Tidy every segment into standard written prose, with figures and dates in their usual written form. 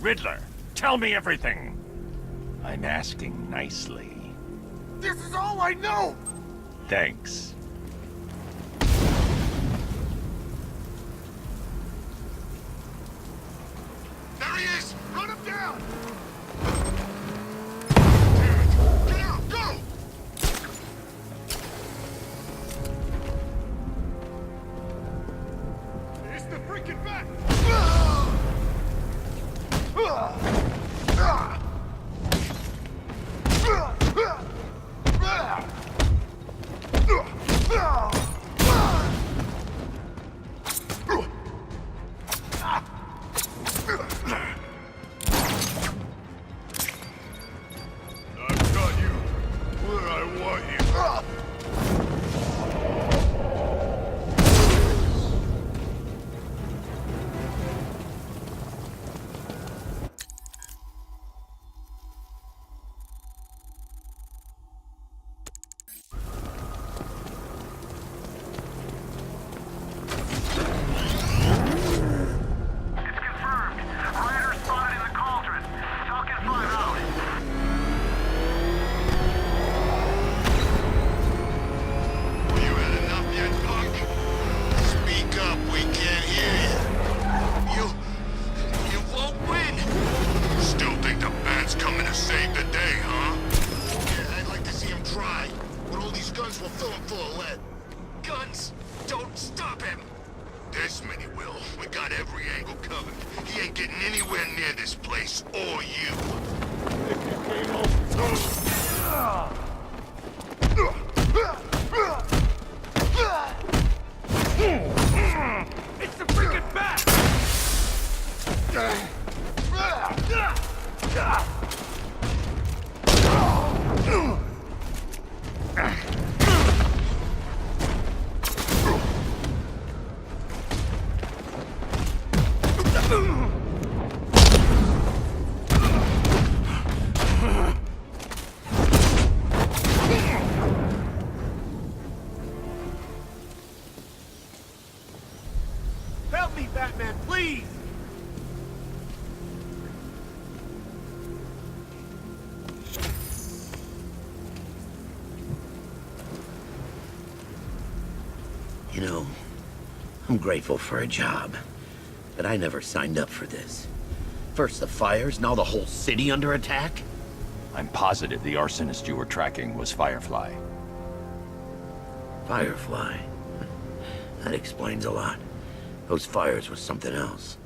Riddler, tell me everything. I'm asking nicely. This is all I know! Thanks. There he is! Run him down! Damn it! Get out! Go! It's the freaking bat! I've got you where I want you. You had enough yet, punk? Speak up, we can't hear you. You won't win! Still think the bat's coming to save the day, huh? Yeah, I'd like to see him try. But all these guns will fill him full of lead. Guns don't stop him! This many will. We got every angle covered. He ain't getting anywhere near this place, or you. It's the freaking bat! Help me, Batman, please! You know, I'm grateful for a job, but I never signed up for this. First the fires, now the whole city under attack? I'm positive the arsonist you were tracking was Firefly. Firefly? That explains a lot. Those fires were something else.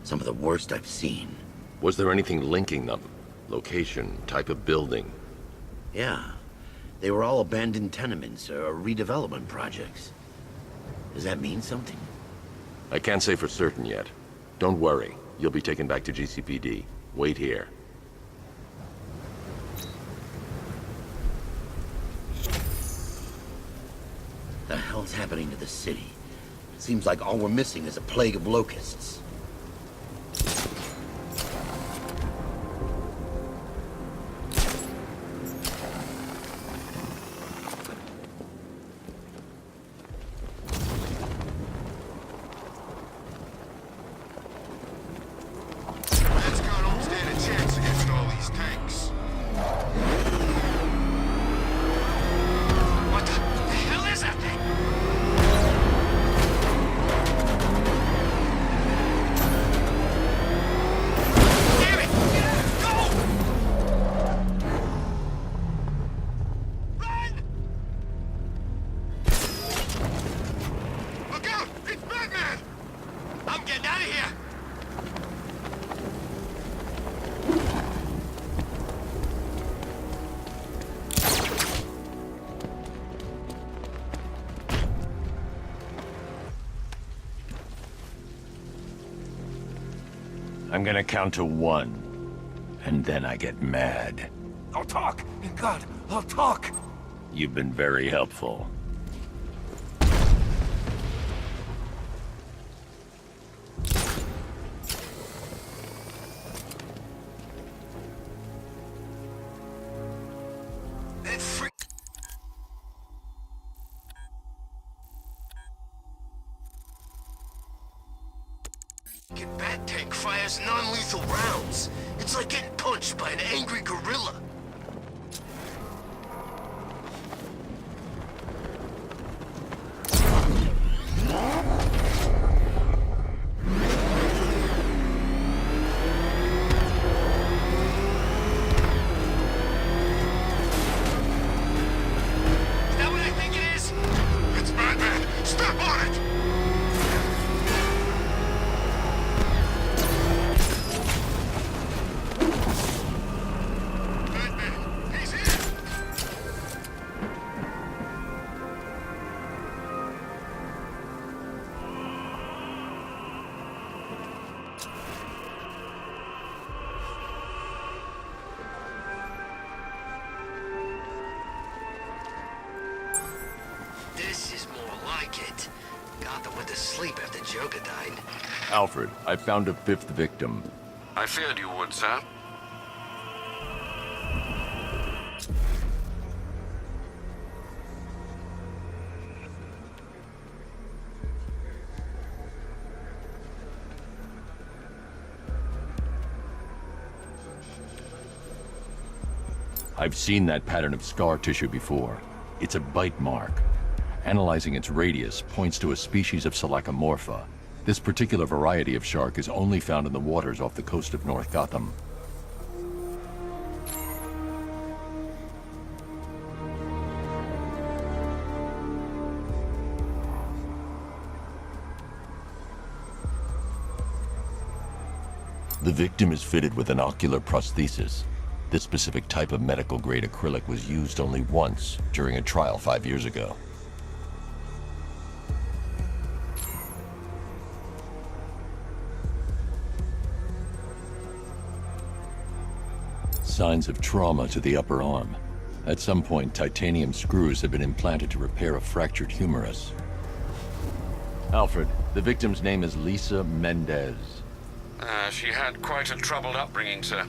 Some of the worst I've seen. Was there anything linking them? Location, type of building? Yeah. They were all abandoned tenements or redevelopment projects. Does that mean something? I can't say for certain yet. Don't worry. You'll be taken back to GCPD. Wait here. The hell's happening to the city? Seems like all we're missing is a plague of locusts. That's got don't stand a chance against all these tanks. What the hell is that thing? Damn it! Go! Run! Look out! It's Batman! I'm getting out of here! I'm gonna count to 1, and then I get mad. I'll talk! God, I'll talk! You've been very helpful. That freak. Get bat tank fires non-lethal rounds. It's like getting punched by an angry gorilla. Is that what I think it is? It's Batman! Step on it! Batman, he's here! This is more like it. Gotham went to sleep after Joker died. Alfred, I found a fifth victim. I feared you would, sir. I've seen that pattern of scar tissue before. It's a bite mark. Analyzing its radius points to a species of Selachomorpha. This particular variety of shark is only found in the waters off the coast of North Gotham. The victim is fitted with an ocular prosthesis. This specific type of medical-grade acrylic was used only once during a trial 5 years ago. Signs of trauma to the upper arm. At some point, titanium screws have been implanted to repair a fractured humerus. Alfred, the victim's name is Lisa Mendez. She had quite a troubled upbringing, sir.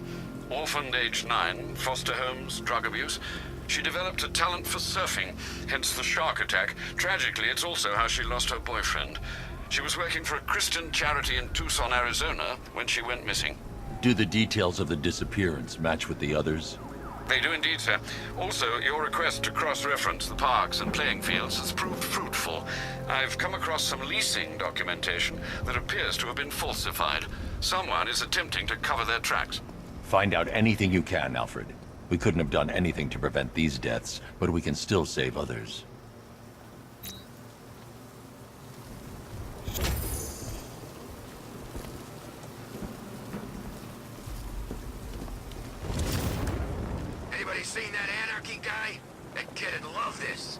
Orphaned age 9, foster homes, drug abuse. She developed a talent for surfing, hence the shark attack. Tragically, it's also how she lost her boyfriend. She was working for a Christian charity in Tucson, Arizona, when she went missing. Do the details of the disappearance match with the others? They do indeed, sir. Also, your request to cross-reference the parks and playing fields has proved fruitful. I've come across some leasing documentation that appears to have been falsified. Someone is attempting to cover their tracks. Find out anything you can, Alfred. We couldn't have done anything to prevent these deaths, but we can still save others. Anybody seen that anarchy guy? That kid'd love this.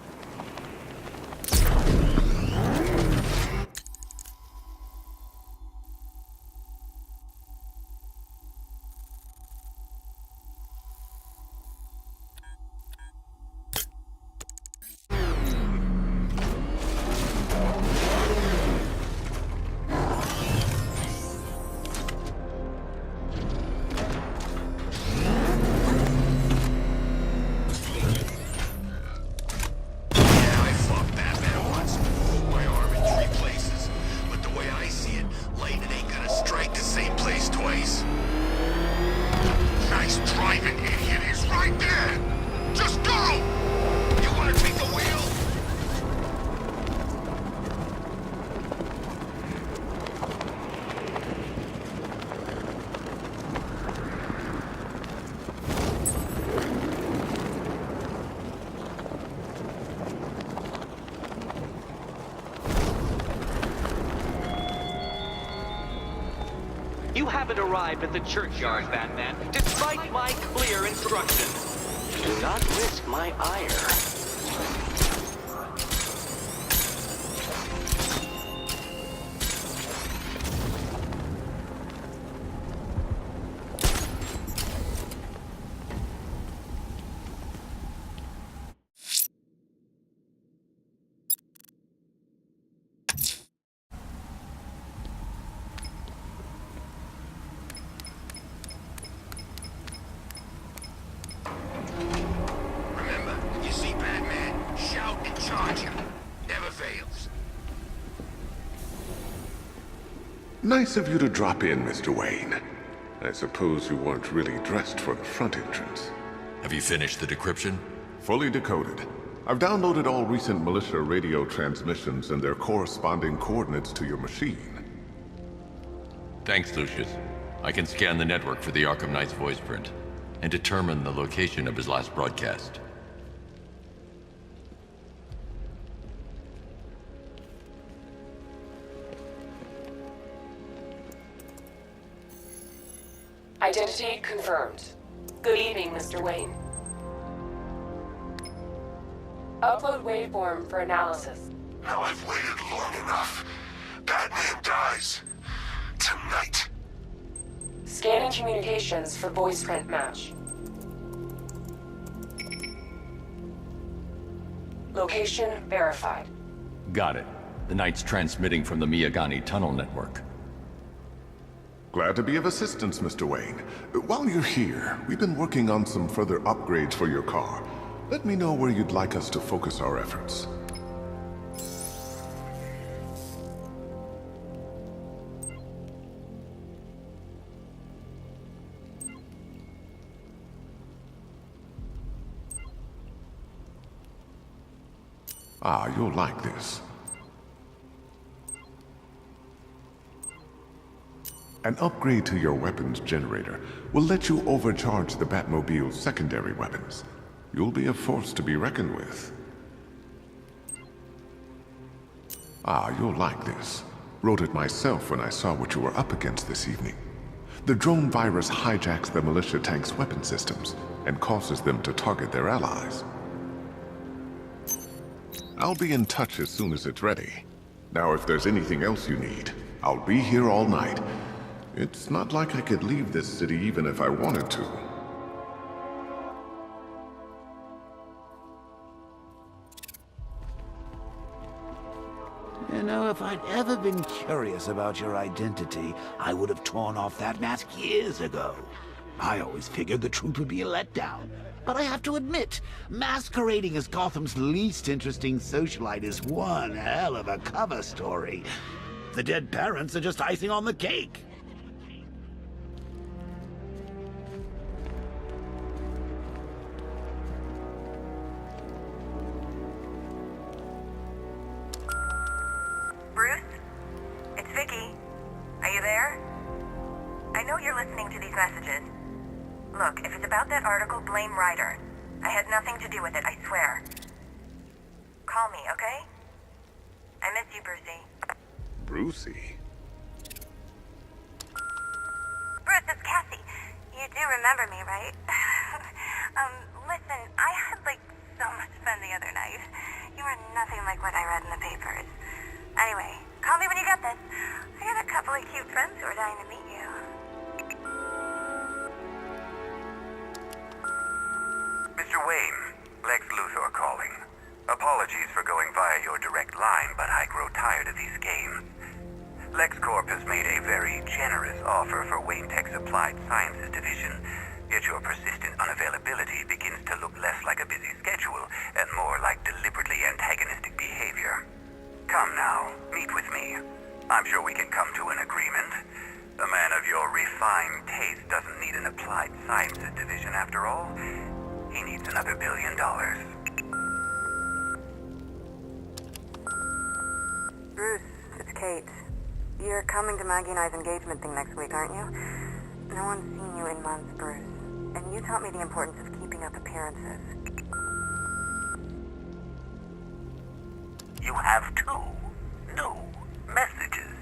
You haven't arrived at the churchyard, Batman, despite my clear instructions. Do not risk my ire. Remember, you see Batman Nice of you to drop in, Mr. Wayne. I suppose you weren't really dressed for the front entrance. Have you finished the decryption? Fully decoded. I've downloaded all recent militia radio transmissions and their corresponding coordinates to your machine. Thanks, Lucius. I can scan the network for the Arkham Knight's voice print and determine the location of his last broadcast. Identity confirmed. Good evening, Mr. Wayne. Upload waveform for analysis. Now I've waited long enough. Batman dies. Tonight. Scanning communications for voice print match. Location verified. Got it. The Knight's transmitting from the Miyagani tunnel network. Glad to be of assistance, Mr. Wayne. While you're here, we've been working on some further upgrades for your car. Let me know where you'd like us to focus our efforts. Ah, you'll like this. An upgrade to your weapons generator will let you overcharge the Batmobile's secondary weapons. You'll be a force to be reckoned with. Ah, you'll like this. Wrote it myself when I saw what you were up against this evening. The drone virus hijacks the militia tank's weapon systems and causes them to target their allies. I'll be in touch as soon as it's ready. Now, if there's anything else you need, I'll be here all night. It's not like I could leave this city even if I wanted to. You know, if I'd ever been curious about your identity, I would have torn off that mask years ago. I always figured the truth would be a letdown. But I have to admit, masquerading as Gotham's least interesting socialite is one hell of a cover story. The dead parents are just icing on the cake. Bruce? It's Vicky. Are you there? I know you're listening to these messages. Look, if it's about that article, blame Ryder. I had nothing to do with it, I swear. Call me, okay? I miss you, Brucey. Brucey? Bruce, it's Cassie. You do remember me, right? Listen, I had, so much fun the other night. You were nothing like what I read in the papers. Anyway, call me when you get this. I got a couple of cute friends who are dying to meet you. Mr. Wayne, Lex Luthor calling. Apologies for going via your direct line, but I grow tired of these games. LexCorp has made a very generous offer for Wayne Tech's Applied Sciences division, yet your persistent unavailability begins to look less like a busy schedule and more like deliberately antagonistic behavior. Come now, meet with me. I'm sure we can come to an agreement. A man of your refined taste doesn't need an Applied Sciences division after all. He needs another $1 billion. Bruce, it's Kate. You're coming to Maggie and I's engagement thing next week, aren't you? No one's seen you in months, Bruce. And you taught me the importance of keeping up appearances. You have two new messages.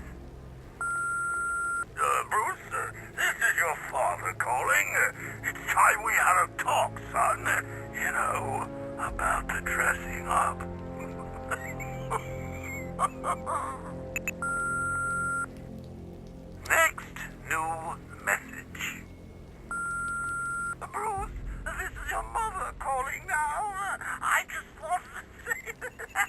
Bruce, this is your father calling. It's time we had a talk, son. You know, about the dressing up. Next new message. Bruce, this is your mother calling now. I just wanted to say